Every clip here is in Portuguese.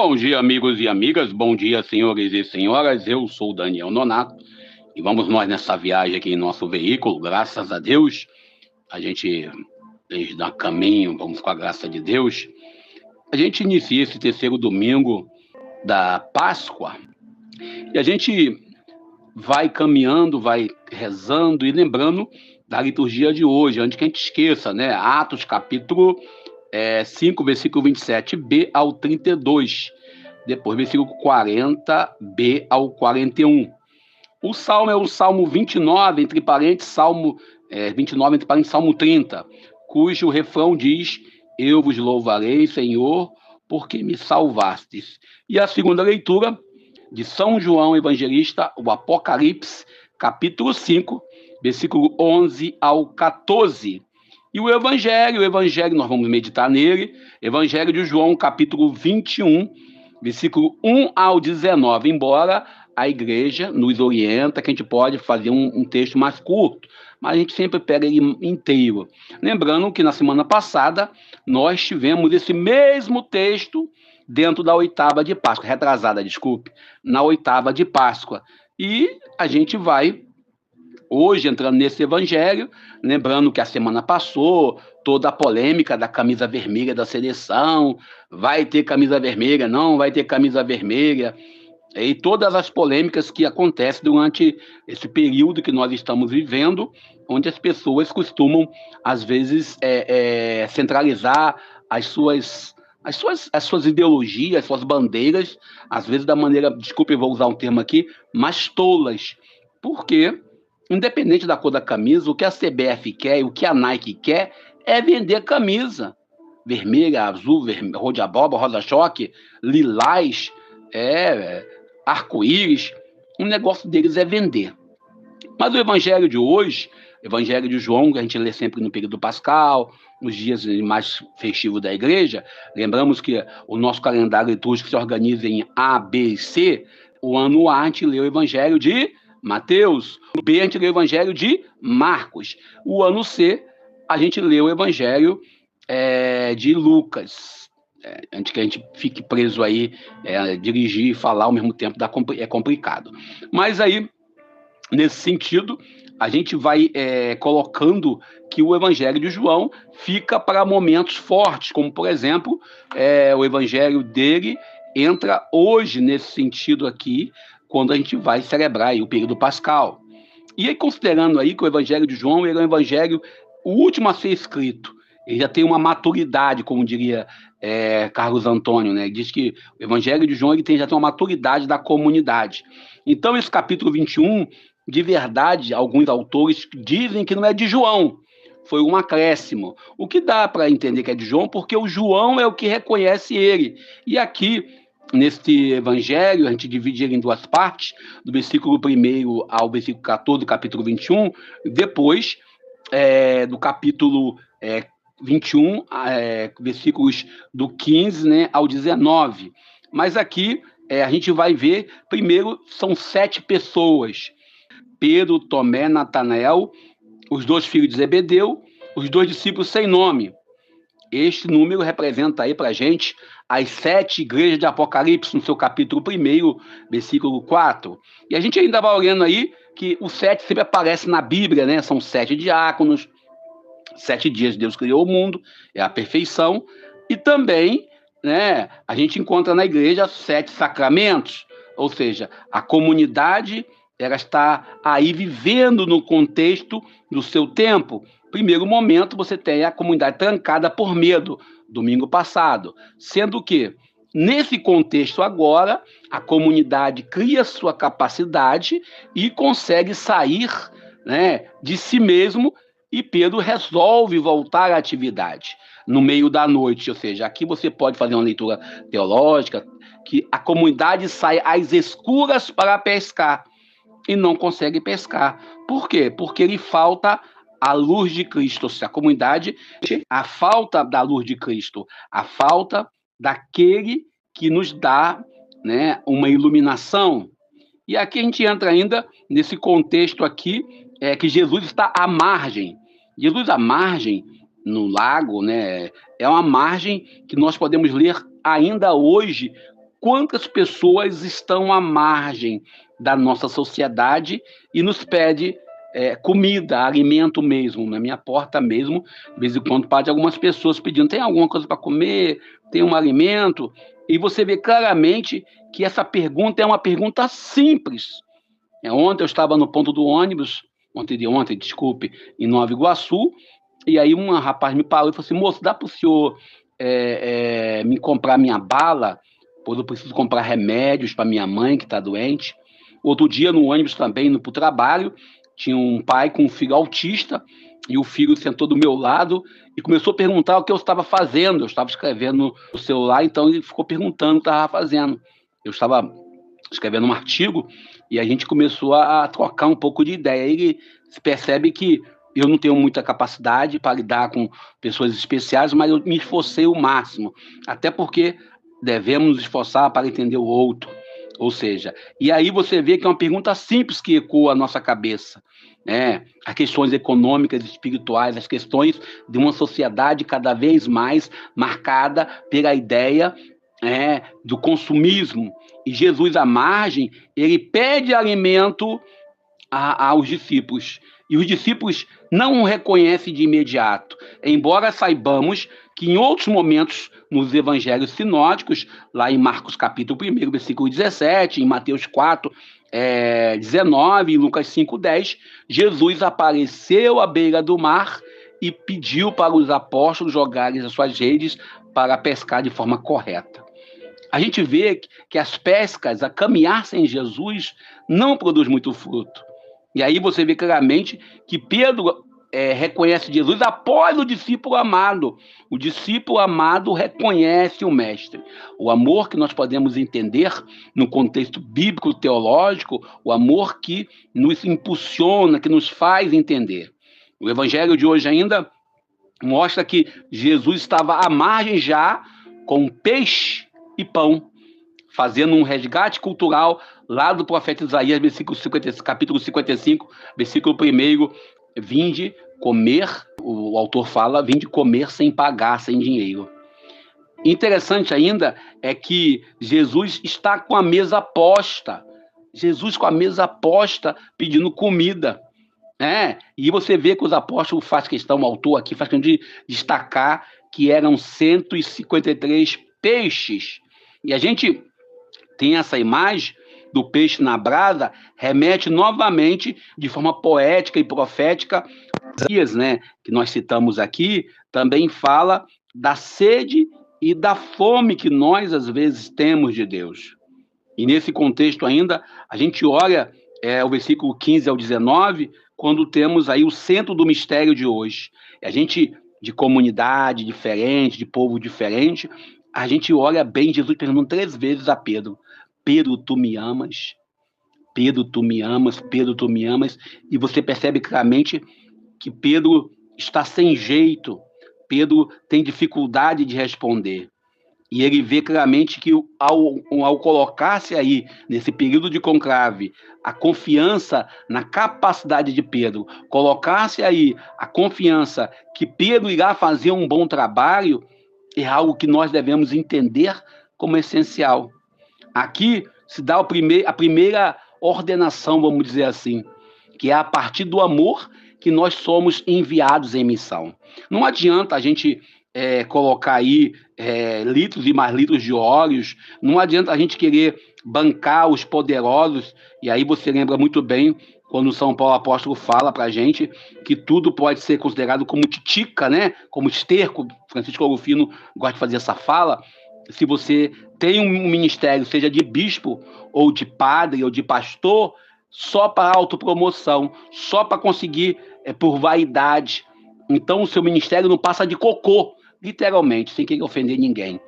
Bom dia, amigos e amigas. Bom dia, senhores e senhoras. Eu sou o Daniel Nonato e vamos nós nessa viagem aqui em nosso veículo. Graças a Deus, a gente desde o caminho, vamos com a graça de Deus. A gente inicia esse terceiro domingo da Páscoa e a gente vai caminhando, vai rezando e lembrando da liturgia de hoje, antes que a gente esqueça, né? Atos capítulo 5, versículo 27b ao 32. Depois, versículo 40b ao 41. O salmo é o Salmo 29, entre parênteses, Salmo 29, entre parênteses, Salmo 30, cujo refrão diz: Eu vos louvarei, Senhor, porque me salvastes. E a segunda leitura de São João Evangelista, o Apocalipse, capítulo 5, versículo 11 ao 14. E o Evangelho, nós vamos meditar nele, Evangelho de João, capítulo 21, versículo 1 ao 19, embora a igreja nos orienta que a gente pode fazer um texto mais curto, mas a gente sempre pega ele inteiro. Lembrando que na semana passada nós tivemos esse mesmo texto dentro da oitava de Páscoa, retrasada, desculpe, na oitava de Páscoa. E a gente vai hoje entrando nesse evangelho, lembrando que a semana passou, toda a polêmica da camisa vermelha da seleção, vai ter camisa vermelha, não vai ter camisa vermelha, e todas as polêmicas que acontecem durante esse período que nós estamos vivendo, onde as pessoas costumam, às vezes, centralizar as suas ideologias, as suas bandeiras, às vezes da maneira, desculpe, vou usar um termo aqui, mais tolas, porque independente da cor da camisa, o que a CBF quer e o que a Nike quer é vender camisa. Vermelha, azul, cor de abóbora, rosa-choque, lilás, arco-íris. O negócio deles é vender. Mas o evangelho de hoje, evangelho de João, que a gente lê sempre no período pascal, nos dias mais festivos da igreja, lembramos que o nosso calendário litúrgico se organiza em A, B e C. O ano A, a gente lê o evangelho de Mateus. No B, a gente lê o evangelho de Marcos. O ano C, a gente lê o evangelho de Lucas. Antes que a gente fique preso aí, dirigir e falar ao mesmo tempo é complicado. Mas aí, nesse sentido, a gente vai colocando que o evangelho de João fica para momentos fortes, como, por exemplo, o evangelho dele entra hoje nesse sentido aqui, quando a gente vai celebrar aí o período pascal. E aí, considerando aí que o evangelho de João ele é um evangelho, o último a ser escrito, ele já tem uma maturidade, como diria Carlos Antônio, né? Ele diz que o evangelho de João ele já tem uma maturidade da comunidade. Então, esse capítulo 21, de verdade, alguns autores dizem que não é de João, foi um acréscimo. O que dá para entender que é de João, porque o João é o que reconhece ele. E aqui, neste evangelho, a gente divide ele em duas partes, do versículo 1 ao versículo 14 do capítulo 21, depois do capítulo 21, versículos do 15, né, ao 19. Mas aqui a gente vai ver, primeiro, são 7 pessoas: Pedro, Tomé, Natanael, os 2 filhos de Zebedeu, os 2 discípulos sem nome. Este número representa aí para a gente as 7 igrejas de Apocalipse, no seu capítulo 1, versículo 4. E a gente ainda vai olhando aí que o 7 sempre aparece na Bíblia, né? São 7 diáconos, 7 dias Deus criou o mundo, é a perfeição. E também, né, a gente encontra na igreja 7 sacramentos, ou seja, a comunidade ela está aí vivendo no contexto do seu tempo. Primeiro momento, você tem a comunidade trancada por medo, domingo passado. Sendo que, nesse contexto agora, a comunidade cria sua capacidade e consegue sair, né, de si mesmo, e Pedro resolve voltar à atividade no meio da noite. Ou seja, aqui você pode fazer uma leitura teológica, que a comunidade sai às escuras para pescar e não consegue pescar. Por quê? Porque lhe falta a luz de Cristo. Ou seja, a comunidade, a falta da luz de Cristo, a falta daquele que nos dá, né, uma iluminação. E aqui a gente entra ainda nesse contexto aqui, que Jesus está à margem. Jesus à margem, no lago, né, é uma margem que nós podemos ler ainda hoje quantas pessoas estão à margem da nossa sociedade e nos pede comida, alimento mesmo, na minha porta mesmo, de vez em quando pode algumas pessoas pedindo, tem alguma coisa para comer, tem um alimento, e você vê claramente que essa pergunta é uma pergunta simples. Ontem eu estava no ponto do ônibus, desculpe, em Nova Iguaçu, e aí um rapaz me parou e falou assim, moço, dá para o senhor me comprar minha bala? Pois eu preciso comprar remédios para minha mãe que está doente. Outro dia, no ônibus também, indo para o trabalho, tinha um pai com um filho autista, e o filho sentou do meu lado e começou a perguntar o que eu estava fazendo. Eu estava escrevendo no celular, então ele ficou perguntando o que eu estava fazendo. Eu estava escrevendo um artigo e a gente começou a trocar um pouco de ideia. Ele percebe que eu não tenho muita capacidade para lidar com pessoas especiais, mas eu me esforcei o máximo, até porque devemos nos esforçar para entender o outro. Ou seja, e aí você vê que é uma pergunta simples que ecoa a nossa cabeça, né? As questões econômicas, espirituais, as questões de uma sociedade cada vez mais marcada pela ideia do consumismo. E Jesus, à margem, ele pede alimento aos discípulos. E os discípulos não o reconhecem de imediato, embora saibamos que em outros momentos, nos evangelhos sinóticos, lá em Marcos capítulo 1, versículo 17, em Mateus 4, 19, em Lucas 5, 10, Jesus apareceu à beira do mar e pediu para os apóstolos jogarem as suas redes para pescar de forma correta. A gente vê que as pescas, a caminhar sem Jesus, não produz muito fruto. E aí você vê claramente que Pedro reconhece Jesus após o discípulo amado. O discípulo amado reconhece o mestre. O amor que nós podemos entender no contexto bíblico, teológico, o amor que nos impulsiona, que nos faz entender. O evangelho de hoje ainda mostra que Jesus estava à margem já com peixe e pão, fazendo um resgate cultural lá do profeta Isaías, capítulo 55, versículo 1, vinde comer, o autor fala, vinde comer sem pagar, sem dinheiro. Interessante ainda é que Jesus está com a mesa posta, pedindo comida, e você vê que os apóstolos o autor aqui faz questão de destacar que eram 153 peixes, e a gente tem essa imagem do peixe na brasa, remete novamente, de forma poética e profética, que nós citamos aqui, também fala da sede e da fome que nós, às vezes, temos de Deus. E nesse contexto ainda, a gente olha o versículo 15 ao 19, quando temos aí o centro do mistério de hoje. A gente, de comunidade diferente, de povo diferente, a gente olha bem Jesus perguntando 3 vezes a Pedro, Pedro, tu me amas? Pedro, tu me amas? Pedro, tu me amas? E você percebe claramente que Pedro está sem jeito, Pedro tem dificuldade de responder. E ele vê claramente que ao colocar-se aí, nesse período de conclave, a confiança na capacidade de Pedro, colocar-se aí a confiança que Pedro irá fazer um bom trabalho, é algo que nós devemos entender como essencial. Aqui se dá a primeira ordenação, vamos dizer assim, que é a partir do amor que nós somos enviados em missão. Não adianta a gente colocar aí litros e mais litros de óleos, não adianta a gente querer bancar os poderosos, e aí você lembra muito bem quando São Paulo Apóstolo fala para a gente que tudo pode ser considerado como titica, né? Como esterco. Francisco Rufino gosta de fazer essa fala. Se você tem um ministério, seja de bispo, ou de padre, ou de pastor, só para autopromoção, só para conseguir por vaidade. Então, o seu ministério não passa de cocô, literalmente, sem querer ofender ninguém.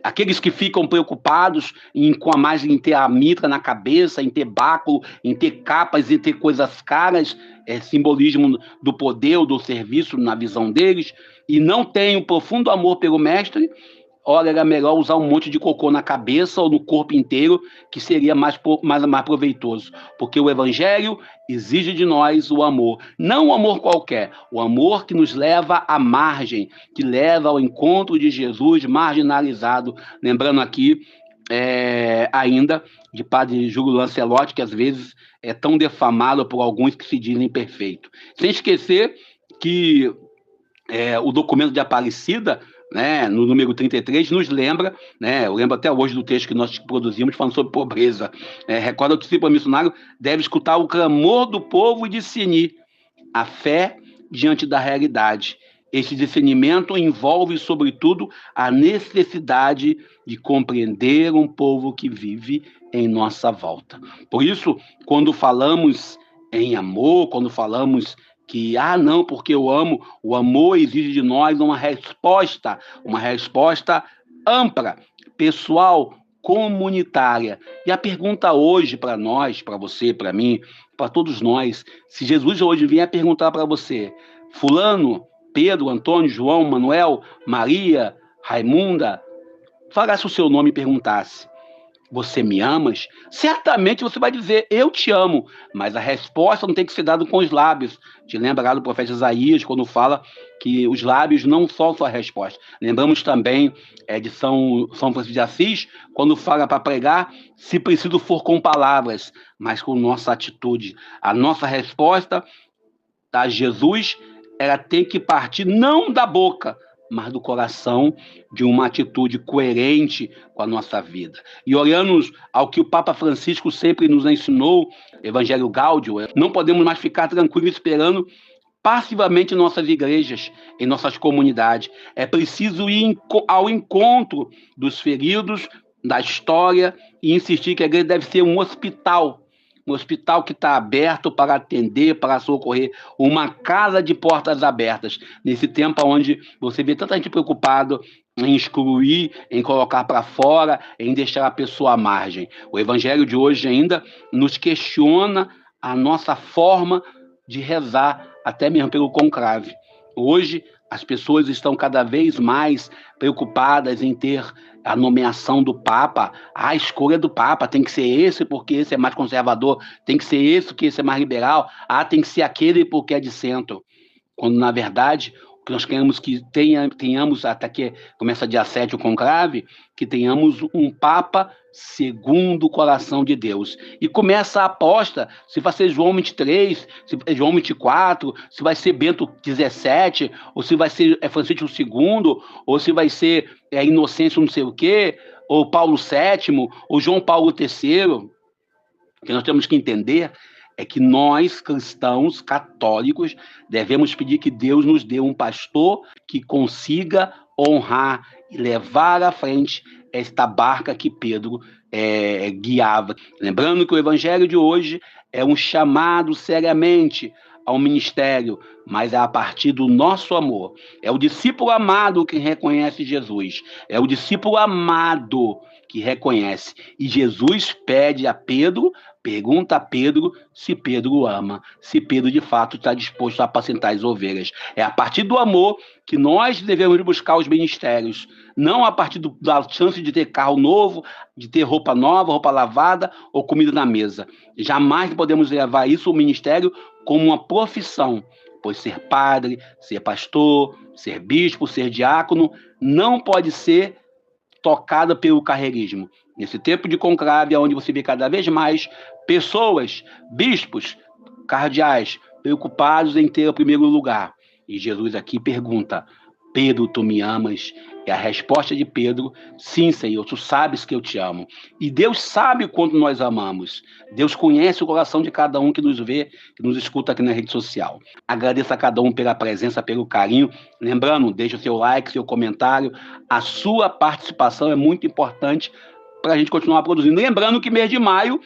Aqueles que ficam preocupados em ter a mitra na cabeça, em ter báculo, em ter capas, em ter coisas caras, simbolismo do poder ou do serviço na visão deles, e não têm um profundo amor pelo mestre, olha, era melhor usar um monte de cocô na cabeça ou no corpo inteiro, que seria mais proveitoso. Porque o evangelho exige de nós o amor. Não o amor qualquer, o amor que nos leva à margem, que leva ao encontro de Jesus marginalizado. Lembrando aqui ainda de padre Júlio Lancelotti, que às vezes é tão defamado por alguns que se dizem perfeito. Sem esquecer que o documento de Aparecida, né, no número 33, nos lembra, né, eu lembro até hoje do texto que nós produzimos falando sobre pobreza. Recorda o discípulo missionário deve escutar o clamor do povo e discernir a fé diante da realidade. Esse discernimento envolve, sobretudo, a necessidade de compreender um povo que vive em nossa volta. Por isso, quando falamos em amor, quando falamos que, não, porque eu amo, o amor exige de nós uma resposta ampla, pessoal, comunitária. E a pergunta hoje para nós, para você, para mim, para todos nós, se Jesus hoje vier perguntar para você, fulano, Pedro, Antônio, João, Manuel, Maria, Raimunda, falasse o seu nome e perguntasse, você me amas? Certamente você vai dizer, eu te amo, mas a resposta não tem que ser dada com os lábios. Te lembra lá do profeta Isaías, quando fala que os lábios não são sua resposta. Lembramos também de São Francisco de Assis, quando fala para pregar, se preciso for com palavras, mas com nossa atitude. A nossa resposta a Jesus, ela tem que partir não da boca, mas do coração, de uma atitude coerente com a nossa vida. E olhando ao que o Papa Francisco sempre nos ensinou, Evangelho Gáudio, não podemos mais ficar tranquilos esperando passivamente em nossas igrejas, em nossas comunidades. É preciso ir ao encontro dos feridos da história e insistir que a igreja deve ser um hospital que está aberto para atender, para socorrer, uma casa de portas abertas, nesse tempo onde você vê tanta gente preocupada em excluir, em colocar para fora, em deixar a pessoa à margem. O evangelho de hoje ainda nos questiona a nossa forma de rezar, até mesmo pelo conclave. Hoje, as pessoas estão cada vez mais preocupadas em ter a nomeação do Papa, a escolha do Papa tem que ser esse porque esse é mais conservador, tem que ser esse porque esse é mais liberal, tem que ser aquele porque é de centro. Quando, na verdade, o que nós queremos que tenhamos, até que começa dia 7 o conclave, que tenhamos um Papa segundo o coração de Deus. E começa a aposta, se vai ser João 23, se é João 24, se vai ser Bento 17, ou se vai ser Francisco II, ou se vai ser Inocêncio não sei o quê, ou Paulo VII, ou João Paulo III. O que nós temos que entender é que nós, cristãos católicos, devemos pedir que Deus nos dê um pastor que consiga honrar e levar à frente esta barca que Pedro guiava. Lembrando que o evangelho de hoje é um chamado seriamente ao ministério, mas é a partir do nosso amor. É o discípulo amado que reconhece Jesus. É o discípulo amado que reconhece. E Jesus pede a Pedro, pergunta a Pedro se Pedro o ama, se Pedro de fato está disposto a apacentar as ovelhas. É a partir do amor que nós devemos buscar os ministérios, não a partir da chance de ter carro novo, de ter roupa nova, roupa lavada ou comida na mesa. Jamais podemos levar isso, o ministério, como uma profissão, pois ser padre, ser pastor, ser bispo, ser diácono, não pode ser tocada pelo carreirismo. Nesse tempo de conclave, onde você vê cada vez mais pessoas, bispos, cardeais, preocupados em ter o primeiro lugar. E Jesus aqui pergunta, Pedro, tu me amas? E a resposta de Pedro, sim, Senhor, tu sabes que eu te amo. E Deus sabe o quanto nós amamos. Deus conhece o coração de cada um que nos vê, que nos escuta aqui na rede social. Agradeço a cada um pela presença, pelo carinho. Lembrando, deixa o seu like, seu comentário. A sua participação é muito importante para a gente continuar produzindo. Lembrando que mês de maio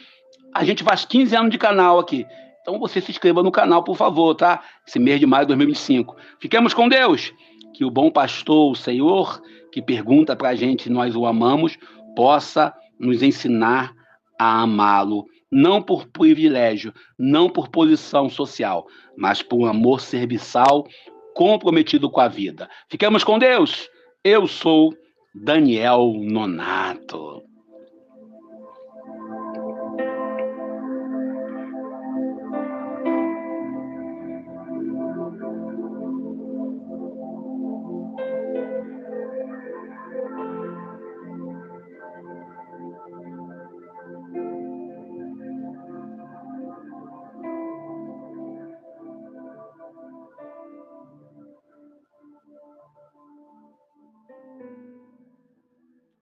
a gente faz 15 anos de canal aqui. Então você se inscreva no canal, por favor, tá? Esse mês de maio de 2025. Fiquemos com Deus. Que o bom pastor, o Senhor, que pergunta para a gente se nós o amamos, possa nos ensinar a amá-lo. Não por privilégio, não por posição social, mas por um amor serviçal comprometido com a vida. Fiquemos com Deus. Eu sou Daniel Nonato.